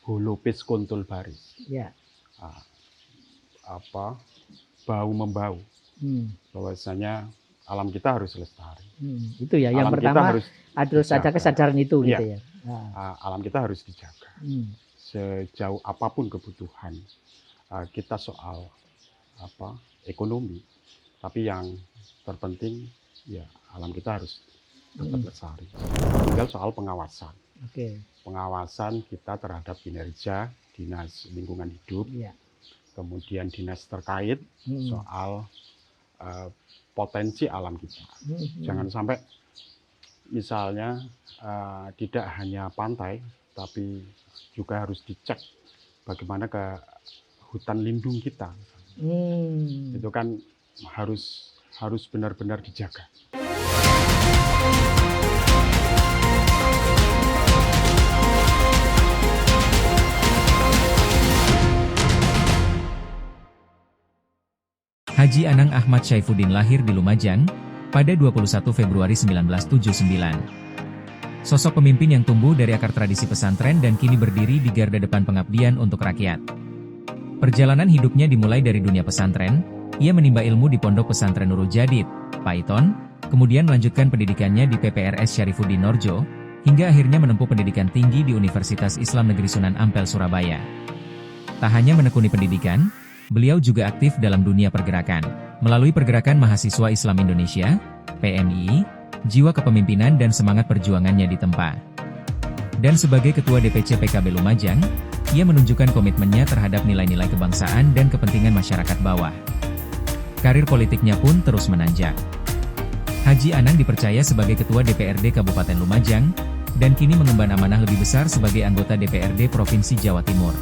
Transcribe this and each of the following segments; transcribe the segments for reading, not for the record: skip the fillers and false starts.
holopis kuntul baris. Ya. Ah, bau membau. Bahwasanya alam kita harus lestari. Itu ya yang alam pertama kita harus ada kesadaran itu iya. gitu ya. Alam kita harus dijaga. Sejauh apapun kebutuhan kita soal ekonomi, tapi yang terpenting ya alam kita harus tetap lestari. Tinggal soal pengawasan. Pengawasan kita terhadap kinerja dinas lingkungan hidup, kemudian dinas terkait soal potensi alam kita. Jangan sampai misalnya tidak hanya pantai, tapi juga harus dicek bagaimana ke hutan lindung kita. Itu kan harus benar-benar dijaga. Haji Anang Ahmad Syaifuddin lahir di Lumajang pada 21 Februari 1979. Sosok pemimpin yang tumbuh dari akar tradisi pesantren dan kini berdiri di garda depan pengabdian untuk rakyat. Perjalanan hidupnya dimulai dari dunia pesantren. Ia menimba ilmu di Pondok Pesantren Nurul Jadid, Paiton, kemudian melanjutkan pendidikannya di PPRS Syarifuddin Norjo, hingga akhirnya menempuh pendidikan tinggi di Universitas Islam Negeri Sunan Ampel, Surabaya. Tak hanya menekuni pendidikan, beliau juga aktif dalam dunia pergerakan. Melalui Pergerakan Mahasiswa Islam Indonesia, PMII, jiwa kepemimpinan dan semangat perjuangannya ditempa. Dan sebagai Ketua DPC PKB Lumajang, ia menunjukkan komitmennya terhadap nilai-nilai kebangsaan dan kepentingan masyarakat bawah. Karir politiknya pun terus menanjak. Haji Anang dipercaya sebagai Ketua DPRD Kabupaten Lumajang, dan kini mengemban amanah lebih besar sebagai anggota DPRD Provinsi Jawa Timur.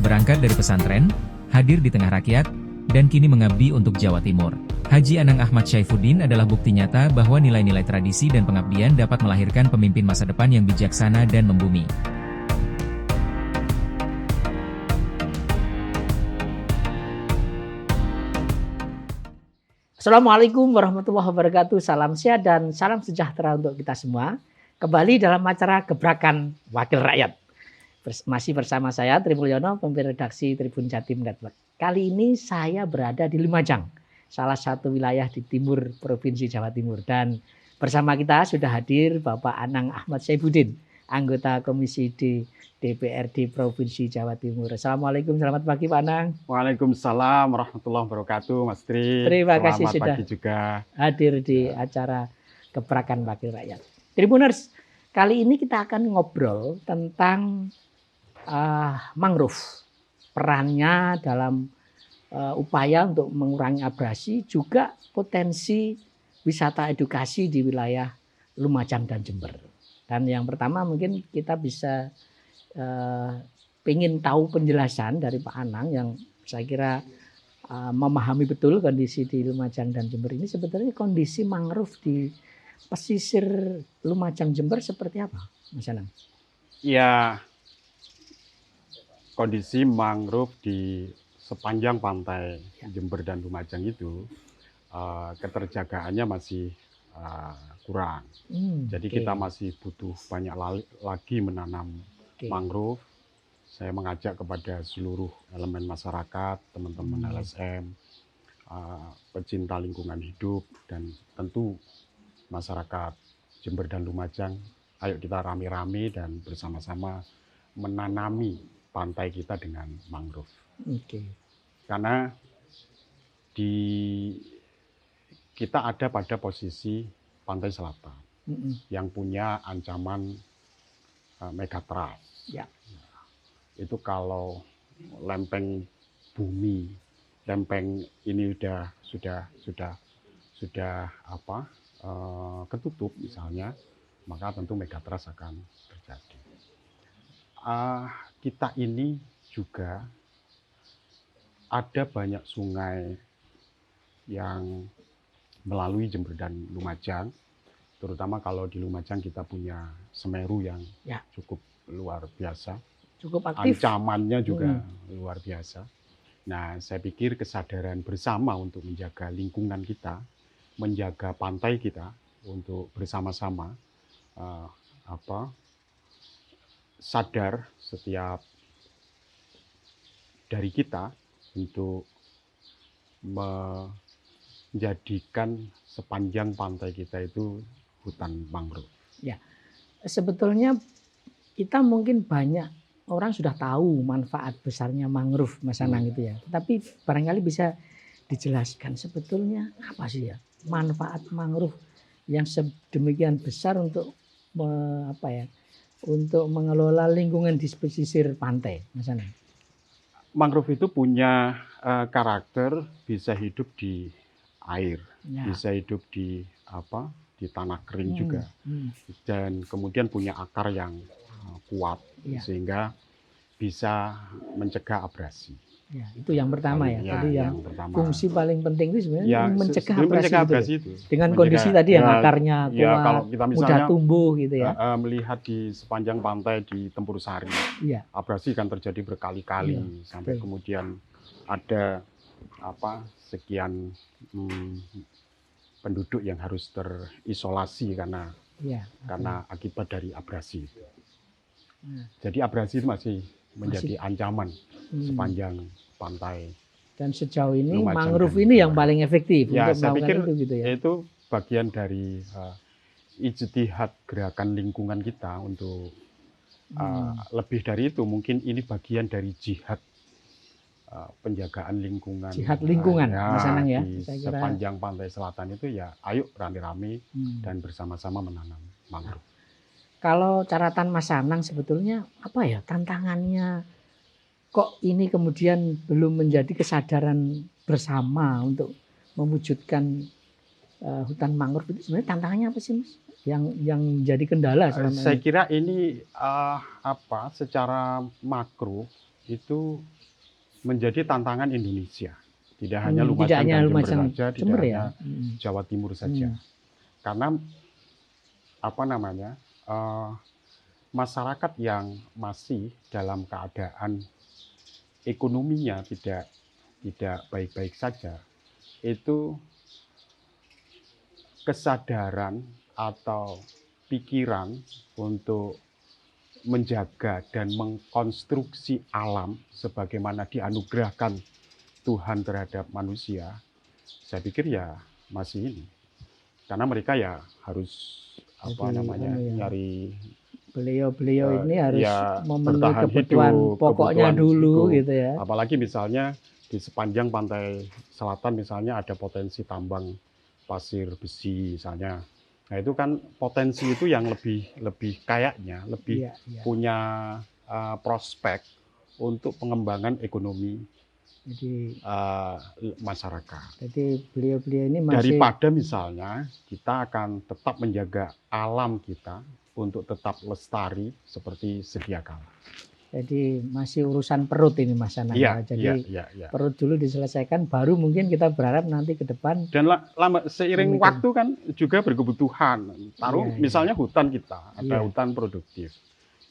Berangkat dari pesantren, hadir di tengah rakyat, dan kini mengabdi untuk Jawa Timur. Haji Anang Ahmad Syaifuddin adalah bukti nyata bahwa nilai-nilai tradisi dan pengabdian dapat melahirkan pemimpin masa depan yang bijaksana dan membumi. Assalamualaikum warahmatullahi wabarakatuh. Salam sehat dan salam sejahtera untuk kita semua. Kembali dalam acara Gebrakan Wakil Rakyat. Masih bersama saya, Tri Mulyono, pemimpin redaksi Tribun Jatim Network. Kali ini saya berada di Lumajang, salah satu wilayah di timur Provinsi Jawa Timur. Dan bersama kita sudah hadir Bapak Anang Ahmad Syaifuddin, anggota Komisi D DPRD Provinsi Jawa Timur. Assalamualaikum, selamat pagi Pak Anang. Waalaikumsalam warahmatullahi wabarakatuh, Mas Tri. Terima kasih selamat sudah pagi juga hadir di acara Gebrakan Wakil Rakyat. Tribuners, kali ini kita akan ngobrol tentang mangrove, perannya dalam upaya untuk mengurangi abrasi, juga potensi wisata edukasi di wilayah Lumajang dan Jember. Dan yang pertama mungkin kita bisa pengen tahu penjelasan dari Pak Anang yang saya kira memahami betul kondisi di Lumajang dan Jember ini. Sebetulnya kondisi mangrove di pesisir Lumajang Jember seperti apa, Mas Anang? Ya, kondisi mangrove di sepanjang pantai Jember dan Lumajang itu keterjagaannya masih kurang. Jadi kita masih butuh banyak lagi menanam mangrove. Saya mengajak kepada seluruh elemen masyarakat, teman-teman LSM, pecinta lingkungan hidup, dan tentu masyarakat Jember dan Lumajang. Ayo kita rame-rame dan bersama-sama menanami pantai kita dengan mangrove. Karena kita ada pada posisi pantai selatan yang punya ancaman megatrust. Itu kalau lempeng bumi, lempeng ini sudah ketutup misalnya, maka tentu megatrust akan terjadi. Kita ini juga ada banyak sungai yang melalui Jember dan Lumajang, terutama kalau di Lumajang kita punya Semeru yang cukup luar biasa, cukup aktif. Ancamannya juga luar biasa. Nah, saya pikir kesadaran bersama untuk menjaga lingkungan kita, menjaga pantai kita, untuk bersama-sama sadar setiap dari kita untuk menjadikan sepanjang pantai kita itu hutan mangrove. Ya, sebetulnya kita mungkin banyak orang sudah tahu manfaat besarnya mangrove, Mas Anang itu ya. Tapi barangkali bisa dijelaskan sebetulnya apa sih ya manfaat mangrove yang sedemikian besar untuk untuk mengelola lingkungan di pesisir pantai, Mas Anang. Mangrove itu punya karakter bisa hidup di air, Ya. bisa hidup di tanah kering juga, dan kemudian punya akar yang kuat sehingga bisa mencegah abrasi. Ya, itu yang pertama ya. Tadi yang pertama. Fungsi paling penting itu sebenarnya mencegah abrasi itu. Dengan mencegah, kondisi tadi yang akarnya kuat, kalau kita misalnya, mudah tumbuh gitu ya. Melihat di sepanjang pantai di Tempur Sari, abrasi kan terjadi berkali-kali sampai kemudian ada sekian penduduk yang harus terisolasi karena akibat dari abrasi itu. Jadi abrasi itu masih menjadi ancaman sepanjang pantai. Dan sejauh ini mangrove ini yang paling efektif untuk saya pikir itu gitu ya. Itu bagian dari ijtihad gerakan lingkungan kita untuk lebih dari itu, mungkin ini bagian dari jihad penjagaan lingkungan. Jihad lingkungan, Mas Anang ya. Di sepanjang pantai selatan itu ya, ayo rame-rame dan bersama-sama menanam mangrove. Kalau catatan Mas Anang sebetulnya apa ya tantangannya? Kok ini kemudian belum menjadi kesadaran bersama untuk mewujudkan hutan mangrove itu sebenarnya tantangannya apa sih, Mas? Yang jadi kendala selama ini? Saya kira ini secara makro itu menjadi tantangan Indonesia. Tidak hanya Lumajang dan Jember saja, tidak hanya Jawa Timur saja. Karena masyarakat yang masih dalam keadaan ekonominya tidak baik-baik saja, itu kesadaran atau pikiran untuk menjaga dan mengkonstruksi alam sebagaimana dianugerahkan Tuhan terhadap manusia, saya pikir ya masih ini. Karena mereka ya harus nyari, beliau ini harus memenuhi kebutuhan pokoknya dulu hidup, gitu ya. Apalagi misalnya di sepanjang pantai selatan misalnya ada potensi tambang pasir besi misalnya. Nah itu kan potensi itu yang lebih kayaknya lebih punya prospek untuk pengembangan ekonomi masyarakat. Jadi beliau ini masih daripada misalnya kita akan tetap menjaga alam kita untuk tetap lestari seperti sedia kala. Jadi masih urusan perut ini Mas Anang. Jadi perut dulu diselesaikan, baru mungkin kita berharap nanti ke depan. Dan seiring waktu kan juga berkebutuhan. Misalnya hutan kita, ada hutan produktif.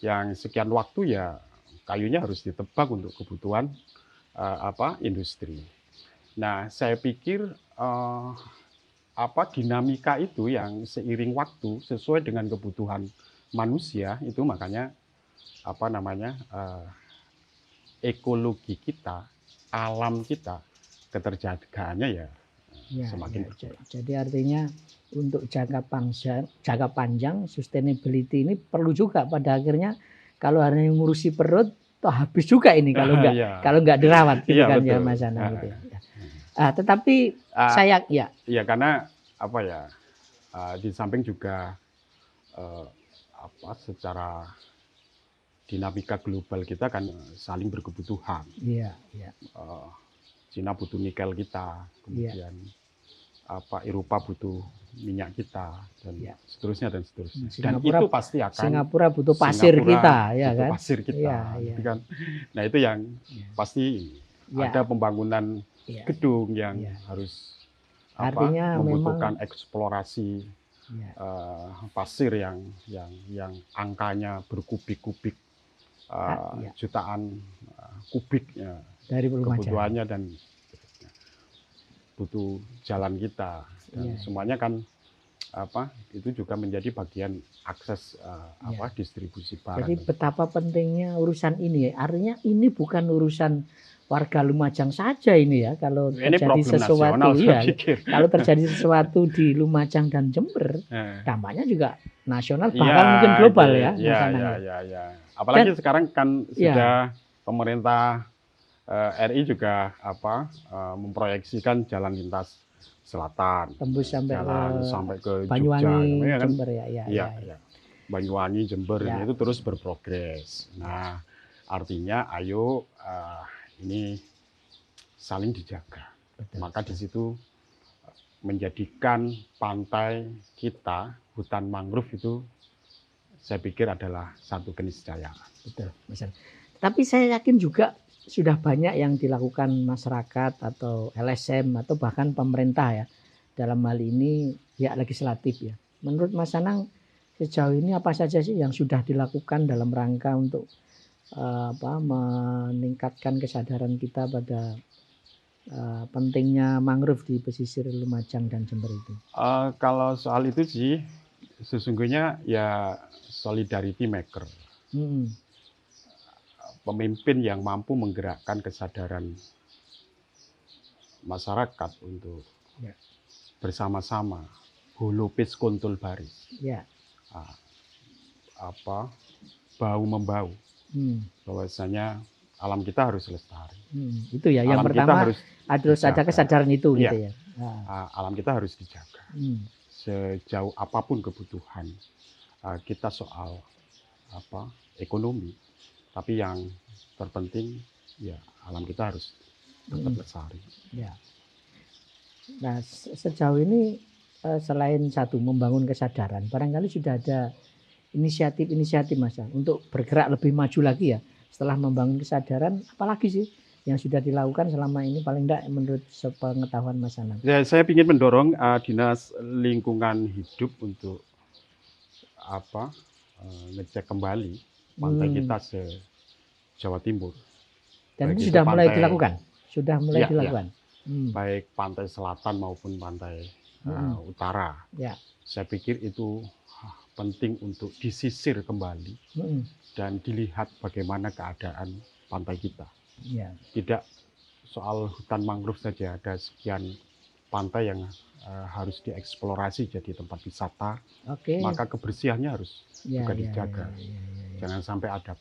Yang sekian waktu ya kayunya harus ditebang untuk kebutuhan industri. Nah, saya pikir dinamika itu yang seiring waktu sesuai dengan kebutuhan manusia itu makanya ekologi kita, alam kita, keterjagaannya ya semakin berkurang. Jadi artinya untuk jangka panjang sustainability ini perlu juga pada akhirnya kalau hanya ngurusi perut toh habis juga ini kalau nggak dirawat gitu kan betul. Ya Mas Anang gitu ya. Tetapi saya karena di samping juga secara dinamika global kita kan saling berkebutuhan. Cina butuh nikel kita, kemudian Eropa butuh minyak kita dan seterusnya. Dan itu pasti akan Singapura butuh pasir kita, ya kan? Pasir kita, gitu kan. Nah itu yang pasti ada pembangunan gedung yang harus membutuhkan eksplorasi pasir yang angkanya berkubik-kubik. Jutaan kubiknya dari kebutuhannya dan butuh jalan kita dan semuanya kan itu juga menjadi bagian akses distribusi barang. Jadi betapa pentingnya urusan ini ya. Artinya ini bukan urusan warga Lumajang saja ini ya. Kalau Ini terjadi problem sesuatu nasional, saya ya, pikir. kalau terjadi sesuatu di Lumajang dan Jember, dampaknya juga nasional bahkan mungkin global ya. Ya. Apalagi sekarang kan sudah pemerintah RI juga memproyeksikan jalan lintas selatan, tembus sampai ke Banyuwangi, Jogja, Jember ya. Banyuwangi, Jember itu terus berprogres. Nah, artinya ayo ini saling dijaga. Maka di situ menjadikan pantai kita, hutan mangrove itu saya pikir adalah satu keniscayaan. Betul, Mas. Tapi saya yakin juga sudah banyak yang dilakukan masyarakat atau LSM atau bahkan pemerintah ya dalam hal ini pihak legislatif ya. Menurut Mas Anang sejauh ini apa saja sih yang sudah dilakukan dalam rangka untuk meningkatkan kesadaran kita pada pentingnya mangrove di pesisir Lumajang dan Jember itu? Kalau soal itu sih sesungguhnya ya solidarity maker. Pemimpin yang mampu menggerakkan kesadaran masyarakat untuk bersama-sama holopis kuntul baris, bahu membahu, bahwasanya alam kita harus lestari. Itu ya yang pertama harus ada kesadaran itu gitu ya. Alam kita harus dijaga. Sejauh apapun kebutuhan kita soal ekonomi. Tapi yang terpenting ya alam kita harus tetap lestari. Ya. Nah sejauh ini selain satu membangun kesadaran, barangkali sudah ada inisiatif Mas untuk bergerak lebih maju lagi ya. Setelah membangun kesadaran, apalagi sih yang sudah dilakukan selama ini paling tidak menurut sepengetahuan Mas Anang? Ya, saya ingin mendorong Dinas Lingkungan Hidup untuk ngecek kembali pantai kita se-Jawa Timur. Dan itu sudah mulai dilakukan? Sudah mulai dilakukan? Baik pantai selatan maupun pantai utara. Saya pikir itu penting untuk disisir kembali dan dilihat bagaimana keadaan pantai kita. Tidak soal hutan mangrove saja, ada sekian pantai yang harus dieksplorasi jadi tempat wisata. Maka kebersihannya harus juga dijaga. Jangan sampai ada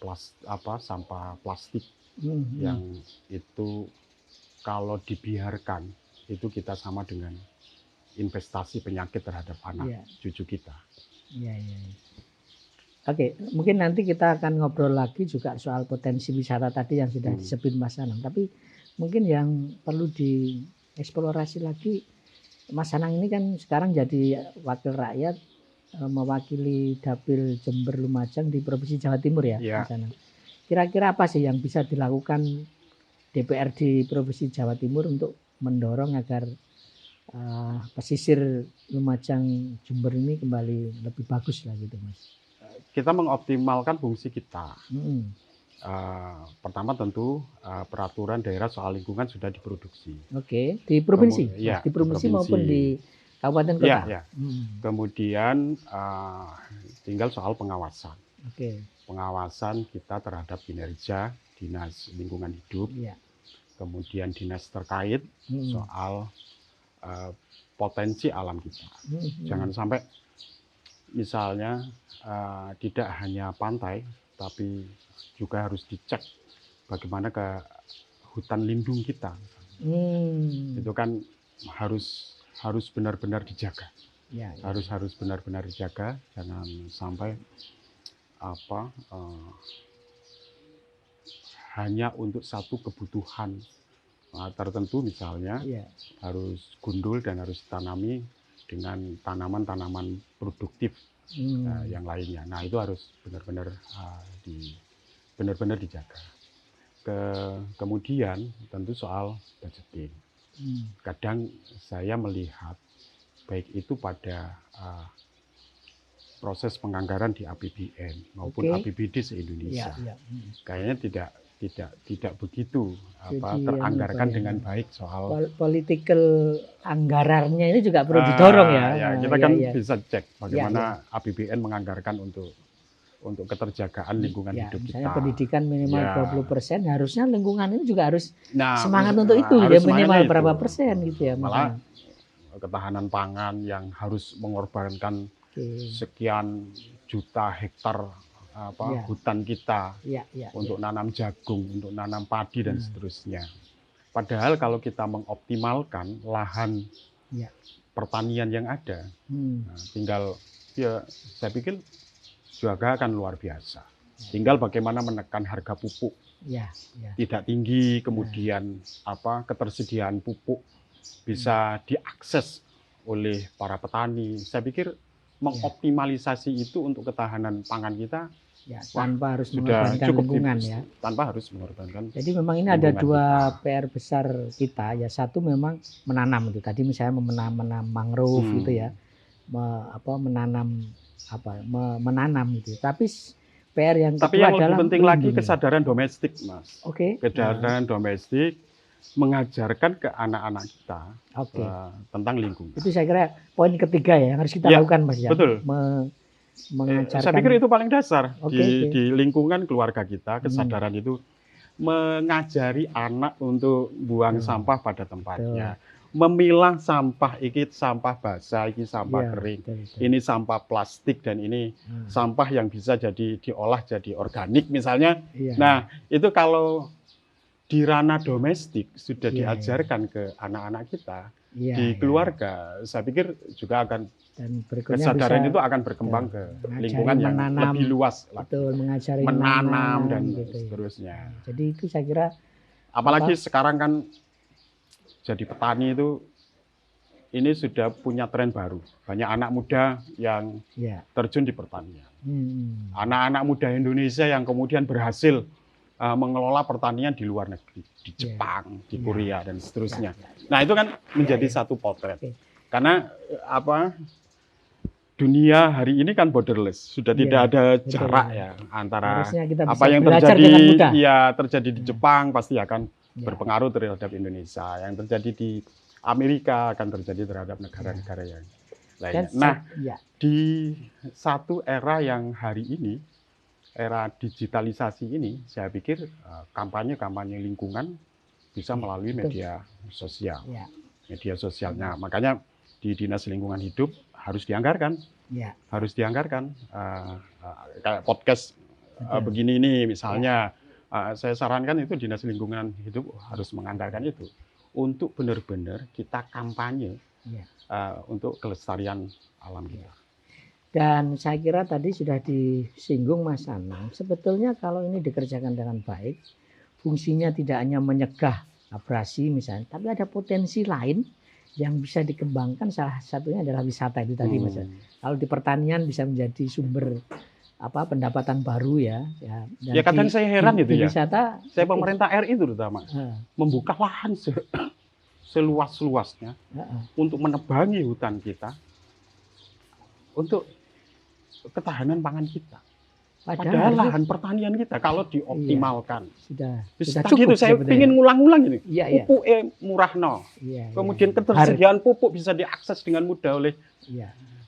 sampah plastik yang itu kalau dibiarkan itu kita sama dengan investasi penyakit terhadap anak cucu kita. Oke, mungkin nanti kita akan ngobrol lagi juga soal potensi wisata tadi yang sudah disebut Mas Anang. Tapi mungkin yang perlu dieksplorasi lagi, Mas Anang ini kan sekarang jadi wakil rakyat mewakili Dapil Jember Lumajang di Provinsi Jawa Timur ya, Mas Anang. Kira-kira apa sih yang bisa dilakukan DPRD Provinsi Jawa Timur untuk mendorong agar pesisir Lumajang Jember ini kembali lebih bagus lah gitu Mas? Kita mengoptimalkan fungsi kita. Pertama tentu peraturan daerah soal lingkungan sudah diproduksi. Di provinsi? Di provinsi maupun di kabupaten kota? Kemudian tinggal soal pengawasan. Pengawasan kita terhadap kinerja Dinas Lingkungan Hidup. Kemudian dinas terkait soal potensi alam kita. Jangan sampai misalnya tidak hanya pantai, tapi juga harus dicek bagaimana ke hutan lindung kita. Itu kan harus benar-benar dijaga. Harus benar-benar dijaga, jangan sampai hanya untuk satu kebutuhan tertentu misalnya harus gundul dan harus ditanami dengan tanaman-tanaman produktif yang lainnya. Nah itu harus benar-benar dijaga. Kemudian tentu soal budgeting. Kadang saya melihat baik itu pada proses penganggaran di APBN maupun APBD se-Indonesia. Kayaknya tidak begitu Jadi, teranggarkan ya, dengan baik soal political anggarannya ini juga perlu didorong ya. ya, kita Ya, kan ya. bisa cek bagaimana APBN menganggarkan untuk keterjagaan lingkungan Ya, hidup misalnya kita. pendidikan minimal Ya. 20%, harusnya lingkungan ini juga harus Nah, semangat untuk itu, harus ya minimal semangatnya berapa itu. persen gitu ya. Malah ketahanan pangan yang harus mengorbankan sekian juta hektar Ya. hutan kita Ya, untuk nanam jagung, untuk nanam padi dan seterusnya. Padahal kalau kita mengoptimalkan lahan Ya. pertanian yang ada, nah, tinggal ya saya pikir juga akan luar biasa. Tinggal bagaimana menekan harga pupuk ya. tidak tinggi, kemudian ketersediaan pupuk bisa diakses oleh para petani. Saya pikir mengoptimalisasi itu untuk ketahanan pangan kita Ya, tanpa harus sudah mengorbankan cukup lingkungan tipis, ya. tanpa harus mengorbankan. Jadi memang ini ada dua kita. PR besar kita ya. Satu memang menanam itu. Tadi misalnya menanam mangrove gitu ya. Menanam gitu. Tapi PR yang kedua yang adalah lebih penting lagi kesadaran domestik, Mas. Oke. Kesadaran domestik mengajarkan ke anak-anak kita tentang lingkungan. Itu saya kira poin ketiga ya yang harus kita lakukan, Mas ya. Betul. Mengajarkan. Saya pikir itu paling dasar di lingkungan keluarga kita, kesadaran itu mengajari anak untuk buang sampah pada tempatnya. Memilah sampah, iki sampah basah, iki sampah kering, ini sampah plastik dan ini sampah yang bisa diolah jadi organik misalnya. Nah, itu kalau di ranah domestik sudah diajarkan ke anak-anak kita di keluarga, saya pikir juga akan kesadaran itu akan berkembang ke lingkungan yang lebih luas lagi. Betul, mengajari menanam dan gitu seterusnya. Jadi itu saya kira apalagi sekarang kan jadi petani itu ini sudah punya tren baru. Banyak anak muda yang terjun di pertanian. Anak-anak muda Indonesia yang kemudian berhasil mengelola pertanian di luar negeri, di Jepang, di Korea dan seterusnya. Nah, itu kan menjadi satu potret. Karena dunia hari ini kan borderless, sudah tidak ada jarak ya antara apa yang terjadi di Jepang pasti akan berpengaruh terhadap Indonesia, yang terjadi di Amerika akan terjadi terhadap negara-negara yang lainnya. Nah, di satu era yang hari ini, era digitalisasi ini, saya pikir kampanye-kampanye lingkungan bisa melalui media sosial. Media sosialnya, makanya di Dinas Lingkungan Hidup harus dianggarkan, kayak podcast begini ini misalnya. Saya sarankan itu Dinas Lingkungan Hidup harus menganggarkan itu untuk benar-benar kita kampanye untuk kelestarian alam kita. Dan saya kira tadi sudah disinggung Mas Anang, sebetulnya kalau ini dikerjakan dengan baik, fungsinya tidak hanya menyegah abrasi misalnya, tapi ada potensi lain yang bisa dikembangkan. Salah satunya adalah wisata itu tadi Mas. Kalau di pertanian bisa menjadi sumber pendapatan baru ya. Ya kadang saya heran itu ya. Wisata, saya pemerintah RI terutama membuka lahan seluas-luasnya untuk menebangi hutan kita untuk ketahanan pangan kita. Padahal lahan pertanian kita kalau dioptimalkan sudah cukup. Saya ingin ngulang-ngulang ini. Pupuk murah kemudian ketersediaan pupuk bisa diakses dengan mudah oleh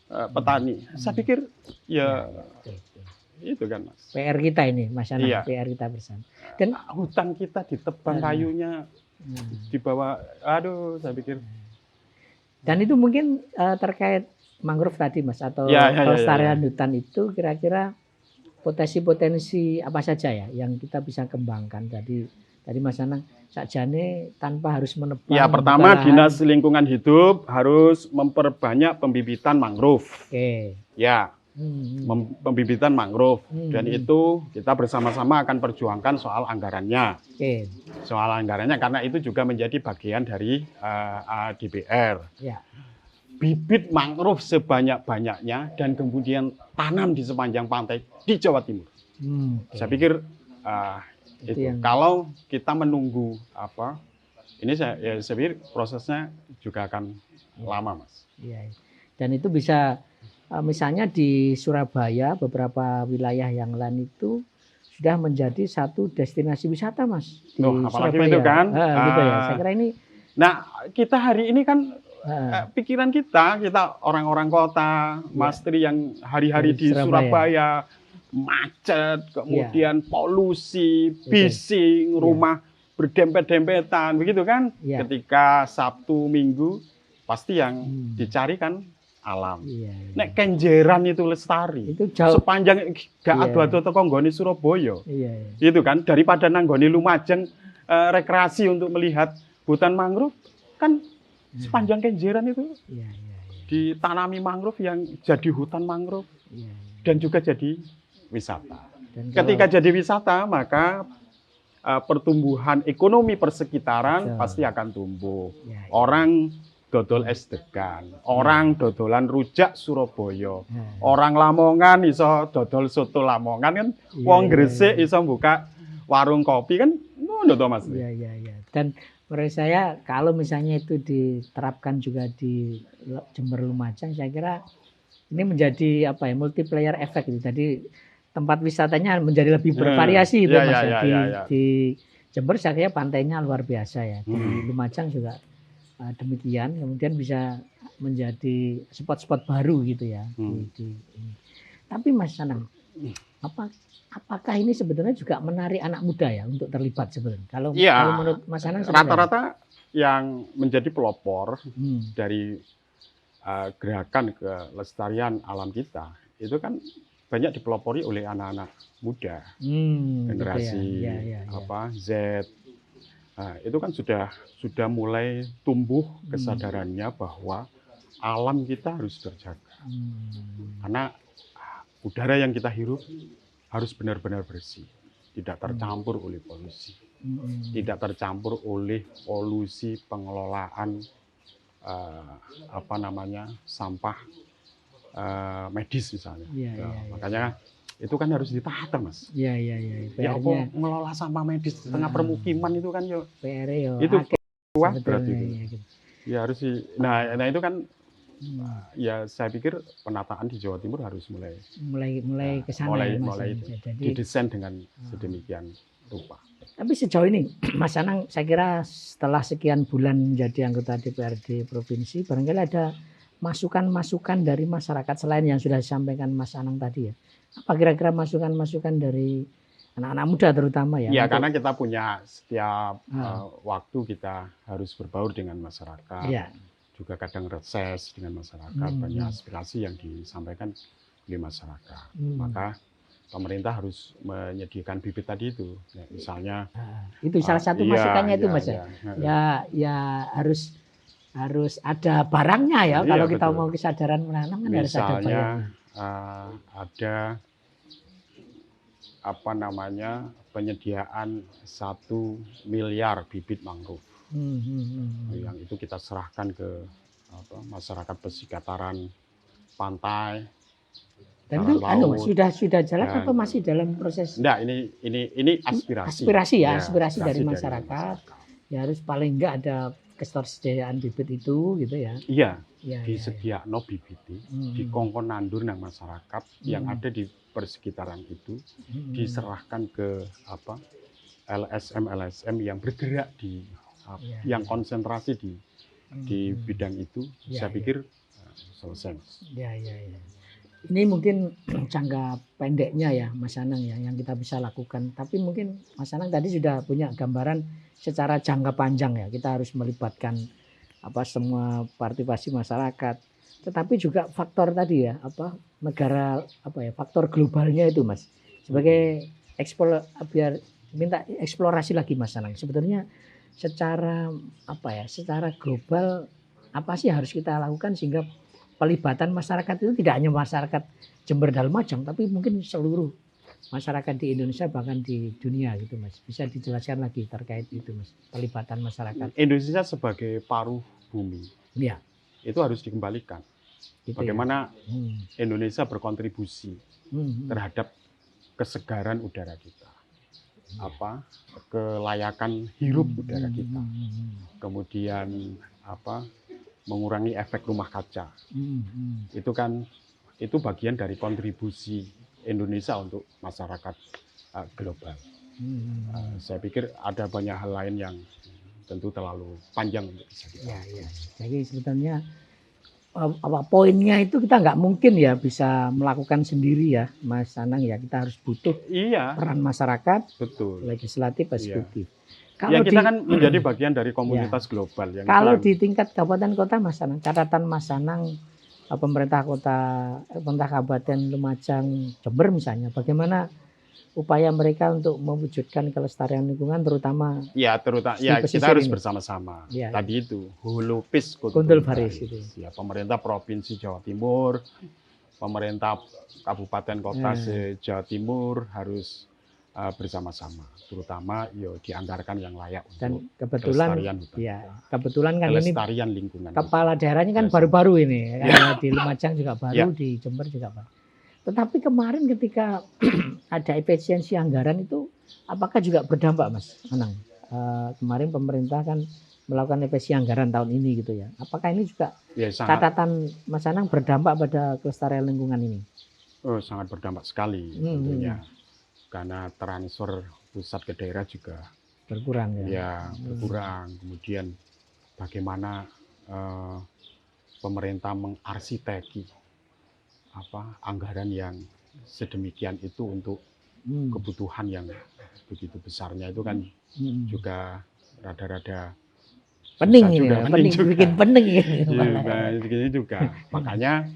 petani. Saya pikir itu kan Mas. PR kita ini Mas Anang, PR kita bersama. Dan hutan kita ditebang kayunya dibawa, saya pikir. Dan itu mungkin terkait mangrove tadi Mas, atau kelestarian hutan itu kira-kira potensi-potensi apa saja ya yang kita bisa kembangkan. Tadi Mas Anang sakjane tanpa harus menebang. Ya, pertama Dinas Lingkungan Hidup harus memperbanyak pembibitan mangrove. Pembibitan mangrove, dan itu kita bersama-sama akan perjuangkan soal anggarannya. Soal anggarannya karena itu juga menjadi bagian dari DPR. Bibit mangrove sebanyak-banyaknya dan kemudian tanam di sepanjang pantai di Jawa Timur. Saya pikir itu. Kalau kita menunggu ini saya pikir prosesnya juga akan lama Mas. Dan itu bisa misalnya di Surabaya, beberapa wilayah yang lain itu sudah menjadi satu destinasi wisata, Mas, di Loh, apalagi Surabaya. itu kan. Gitu ya. Saya kira ini Nah, kita hari ini kan pikiran kita orang-orang kota, Mas Tri yang hari-hari Dari di Surabaya. Surabaya, macet, kemudian polusi, bising, rumah berdempet-dempetan, begitu kan? Iya. Ketika Sabtu, Minggu, pasti yang dicari kan alam. Iya. Nek Kenjeran itu lestari. Itu jauh. Sepanjang gak adu-adu teko nggone Surabaya. Iya. Itu kan daripada nanggone Lumajang rekreasi untuk melihat hutan mangrove kan sepanjang Kenjeran itu ditanami mangrove yang jadi hutan mangrove dan juga jadi wisata. Ketika jadi wisata maka pertumbuhan ekonomi persekitaran pasti akan tumbuh. Orang dodol es degan, orang dodolan rujak Surabaya, orang Lamongan iso dodol soto Lamongan kan, wong Gresik iso buka warung kopi kan, ngono to Mas. Iya. Dan menurut saya kalau misalnya itu diterapkan juga di Jember Lumajang, saya kira ini menjadi multiplier effect gitu. Jadi tempat wisatanya menjadi lebih bervariasi itu Mas. Di Jember saya kira pantainya luar biasa ya. Di Lumajang juga demikian. Kemudian bisa menjadi spot-spot baru gitu ya. Tapi Mas Anang, apakah ini sebenarnya juga menarik anak muda ya untuk terlibat sebenarnya? Kalau menurut Mas Anang rata-rata yang menjadi pelopor dari gerakan kelestarian alam kita itu kan banyak dipelopori oleh anak-anak muda, generasi Z. Nah, itu kan sudah mulai tumbuh kesadarannya bahwa alam kita harus terjaga, karena udara yang kita hirup harus benar-benar bersih, tidak tercampur oleh polusi, tidak tercampur oleh polusi pengelolaan sampah medis misalnya. Makanya itu kan harus ditata Mas. Iya. Ya apa mengelola sampah medis di tengah permukiman itu kan PR-nya itu kuat berarti itu. Gitu. Ya harus nah itu kan ya saya pikir penataan di Jawa Timur harus mulai ke sana mulai didesain dengan sedemikian rupa. Tapi sejauh ini Mas Anang, saya kira setelah sekian bulan menjadi anggota DPRD provinsi, barangkali ada masukan-masukan dari masyarakat selain yang sudah disampaikan Mas Anang tadi ya. Apa kira-kira masukan-masukan dari anak-anak muda terutama ya? Iya, karena kita punya setiap waktu kita harus berbaur dengan masyarakat. Ya. Juga kadang reses dengan masyarakat, banyak aspirasi yang disampaikan oleh masyarakat. Maka pemerintah harus menyediakan bibit tadi itu. Ya, misalnya itu salah satu masukannya itu Mas ya harus ada barangnya ya. Kalau kita mau kesadaran menanam kan harus ada barangnya. Ada penyediaan 1 miliar bibit mangrove. Yang itu kita serahkan ke masyarakat pesisir pantai. Dan itu sudah jalan atau masih dalam proses? Enggak, ini aspirasi. Aspirasi dari masyarakat. Ya harus paling enggak ada ketersediaan bibit itu gitu ya. Iya. Disediakno bibit dikongkon nandur nang masyarakat yang ada di persekitaran itu, diserahkan ke LSM yang bergerak di yang konsentrasi di bidang itu. Saya pikir selesai. Ya. Ini mungkin jangka pendeknya ya Mas Anang ya yang kita bisa lakukan. Tapi mungkin Mas Anang tadi sudah punya gambaran secara jangka panjang ya. Kita harus melibatkan semua partisipasi masyarakat. Tetapi juga faktor tadi ya negara faktor globalnya itu Mas. Sebagai biar minta eksplorasi lagi Mas Anang. Sebetulnya secara secara global apa sih harus kita lakukan sehingga pelibatan masyarakat itu tidak hanya masyarakat Jember dan Lumajang, tapi mungkin seluruh masyarakat di Indonesia bahkan di dunia gitu Mas. Bisa dijelaskan lagi terkait itu Mas, pelibatan masyarakat. Indonesia sebagai paruh bumi, itu harus dikembalikan. Gitu bagaimana Indonesia berkontribusi terhadap kesegaran udara kita, kelayakan hirup udara kita, kemudian mengurangi efek rumah kaca. Itu bagian dari kontribusi Indonesia untuk masyarakat global. Hmm. Saya pikir ada banyak hal lain yang tentu terlalu panjang untuk bisa kita. Ya. Jadi sebetulnya poinnya itu kita nggak mungkin ya bisa melakukan sendiri ya, Mas Anang ya. Kita harus butuh Iya, peran masyarakat, betul. legislatif, Iya. eksekutif. Ya kita kan menjadi bagian dari komunitas global yang kalau itu di tingkat kabupaten kota, Mas Anang, catatan Mas Anang, pemerintah kabupaten Lumajang, Jember misalnya, bagaimana upaya mereka untuk mewujudkan kelestarian lingkungan, terutama ya kita harus bersama-sama. Ya. Tadi itu hulupis kuntul baris itu. Ya, pemerintah provinsi Jawa Timur, pemerintah kabupaten kota se-Jawa Timur harus bersama-sama, terutama dianggarkan yang layak dan untuk kebetulan kelestarian hutan. Ya, kebetulan kan kelestarian ini lingkungan. Kepala daerahnya kan baru-baru ini, ya. Di Lumajang juga baru, di Jember juga baru. Tetapi kemarin ketika ada efisiensi anggaran itu, apakah juga berdampak, Mas Anang? Kemarin pemerintah kan melakukan efisiensi anggaran tahun ini gitu ya. Apakah ini juga catatan Mas Anang berdampak pada kelestarian lingkungan ini? Oh, sangat berdampak sekali tentunya. Karena transfer pusat ke daerah juga berkurang ya. Ya, berkurang. Kemudian bagaimana pemerintah mengarsiteki anggaran yang sedemikian itu untuk kebutuhan yang begitu besarnya itu kan juga rada-rada pening juga. Bikin pening begini juga. Makanya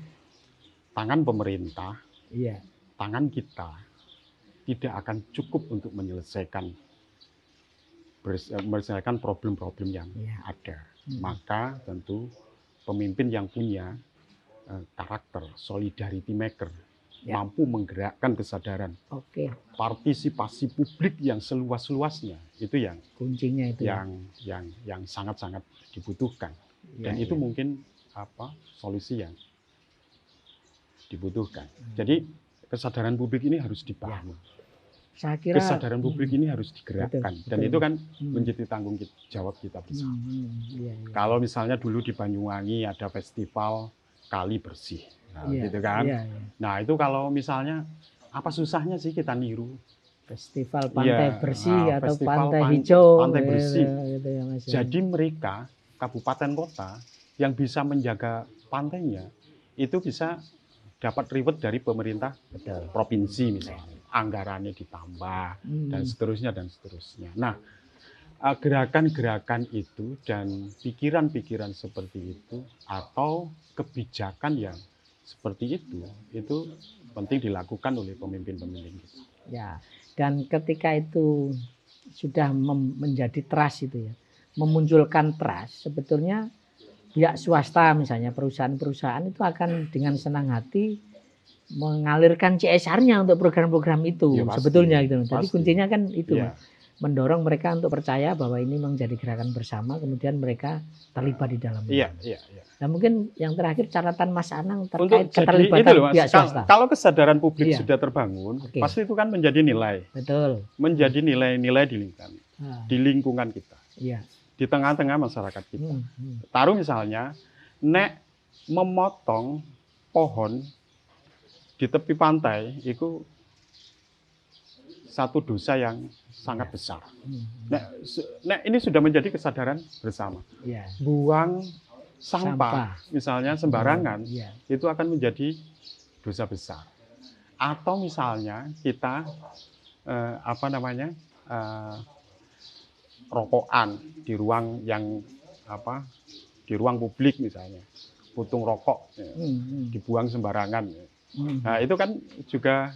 tangan pemerintah, tangan kita tidak akan cukup untuk menyelesaikan problem-problem yang ada. Maka tentu pemimpin yang punya karakter solidarity maker, mampu menggerakkan kesadaran, partisipasi publik yang seluas-luasnya, itu yang kuncinya itu yang sangat-sangat dibutuhkan. Dan itu mungkin solusi yang dibutuhkan. Jadi kesadaran publik ini harus dibangun. Saya kira kesadaran publik ini harus digerakkan, dan itu kan menjadi tanggung jawab kita bersama. Kalau misalnya dulu di Banyuwangi ada festival kali bersih, gitu kan. Nah itu kalau misalnya apa susahnya sih kita niru festival pantai bersih atau pantai hijau, pantai bersih. Gitu ya, Mas. Jadi mereka kabupaten kota yang bisa menjaga pantainya itu bisa dapat reward dari pemerintah provinsi misalnya, anggarannya ditambah dan seterusnya. Nah, gerakan-gerakan itu dan pikiran-pikiran seperti itu atau kebijakan yang seperti itu penting dilakukan oleh pemimpin-pemimpin kita. Ya, dan ketika itu sudah menjadi trust itu ya, memunculkan trust, sebetulnya pihak swasta misalnya perusahaan-perusahaan itu akan dengan senang hati mengalirkan CSR-nya untuk program-program itu sebetulnya gitu. Jadi kuncinya kan itu, mendorong mereka untuk percaya bahwa ini menjadi gerakan bersama, kemudian mereka terlibat di dalamnya. Nah mungkin yang terakhir catatan Mas Anang terkait keterlibatan pihak swasta. Kalau kesadaran publik sudah terbangun, pasti itu kan menjadi nilai. Betul. Menjadi nilai-nilai di lingkungan kita. Di tengah-tengah masyarakat kita. Taruh misalnya, nek memotong pohon di tepi pantai, itu satu dosa yang sangat besar. Nek ini sudah menjadi kesadaran bersama. Buang sampah misalnya sembarangan, itu akan menjadi dosa besar. Atau misalnya kita rokokan di ruang yang di ruang publik misalnya, putung rokok dibuang sembarangan. Nah itu kan juga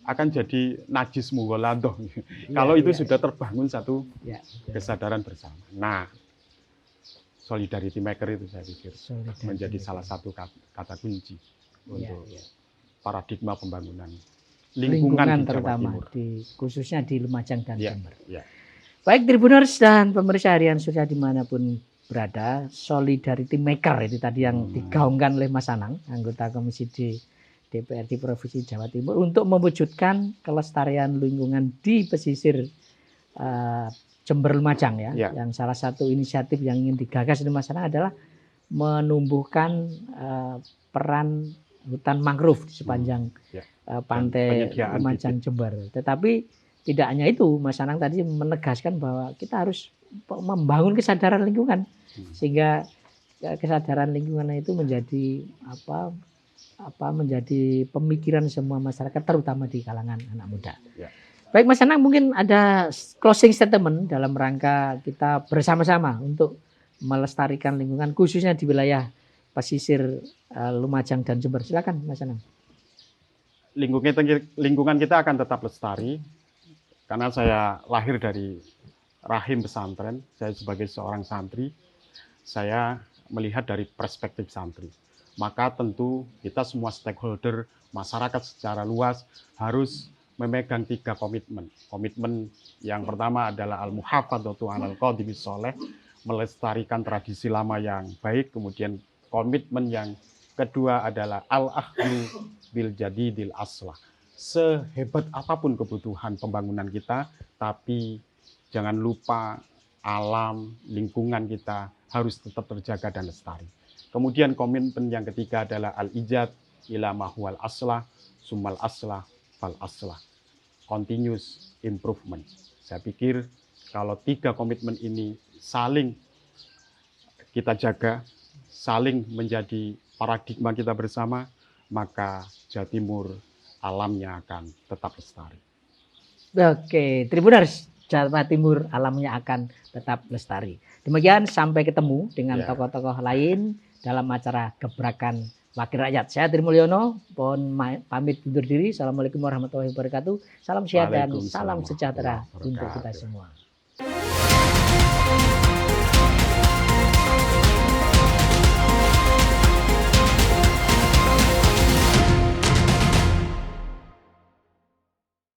akan jadi najis mughaladhah kalau itu sudah terbangun satu kesadaran bersama. Nah, solidarity maker itu saya pikir menjadi salah satu kata kunci untuk paradigma pembangunan lingkungan di Jawa Timur, khususnya di Lumajang dan Jember. Baik Tribuners dan pemirsa harian Surya dimanapun berada, solidarity maker itu tadi yang digaungkan oleh Mas Anang, anggota Komisi D DPRD Provinsi Jawa Timur, untuk mewujudkan kelestarian lingkungan di pesisir Jember Lumajang ya. Yang salah satu inisiatif yang ingin digagas oleh Mas Anang adalah menumbuhkan peran hutan mangrove di sepanjang pantai Lumajang Jember. Tetapi tidak hanya itu, Mas Anang tadi menegaskan bahwa kita harus membangun kesadaran lingkungan sehingga kesadaran lingkungan itu menjadi menjadi pemikiran semua masyarakat terutama di kalangan anak muda. Ya. Baik Mas Anang, mungkin ada closing statement dalam rangka kita bersama-sama untuk melestarikan lingkungan khususnya di wilayah pesisir Lumajang dan Jember. Silakan Mas Anang. Lingkungan kita akan tetap lestari karena saya lahir dari rahim pesantren. Saya sebagai seorang santri, saya melihat dari perspektif santri. Maka tentu kita semua stakeholder, masyarakat secara luas harus memegang 3 komitmen. Komitmen yang pertama adalah al-muhafadzatu 'alal qadimis sholeh, melestarikan tradisi lama yang baik. Kemudian komitmen yang kedua adalah al-akhdhu bil jadidil aslah. Sehebat apapun kebutuhan pembangunan kita, tapi jangan lupa alam, lingkungan kita harus tetap terjaga dan lestari. Kemudian komitmen yang ketiga adalah al-ijad ila mahwal aslah, sumal aslah, fal aslah. Continuous improvement. Saya pikir kalau 3 komitmen ini saling kita jaga, saling menjadi paradigma kita bersama, maka Jawa Timur alamnya akan tetap lestari. Oke, Tribuners, Jawa Timur alamnya akan tetap lestari. Demikian, sampai ketemu dengan tokoh-tokoh lain dalam acara Gebrakan Wakil Rakyat. Saya Tri Mulyono, mohon pamit undur diri. Assalamualaikum warahmatullahi wabarakatuh. Salam sehat dan salam sejahtera untuk kita semua.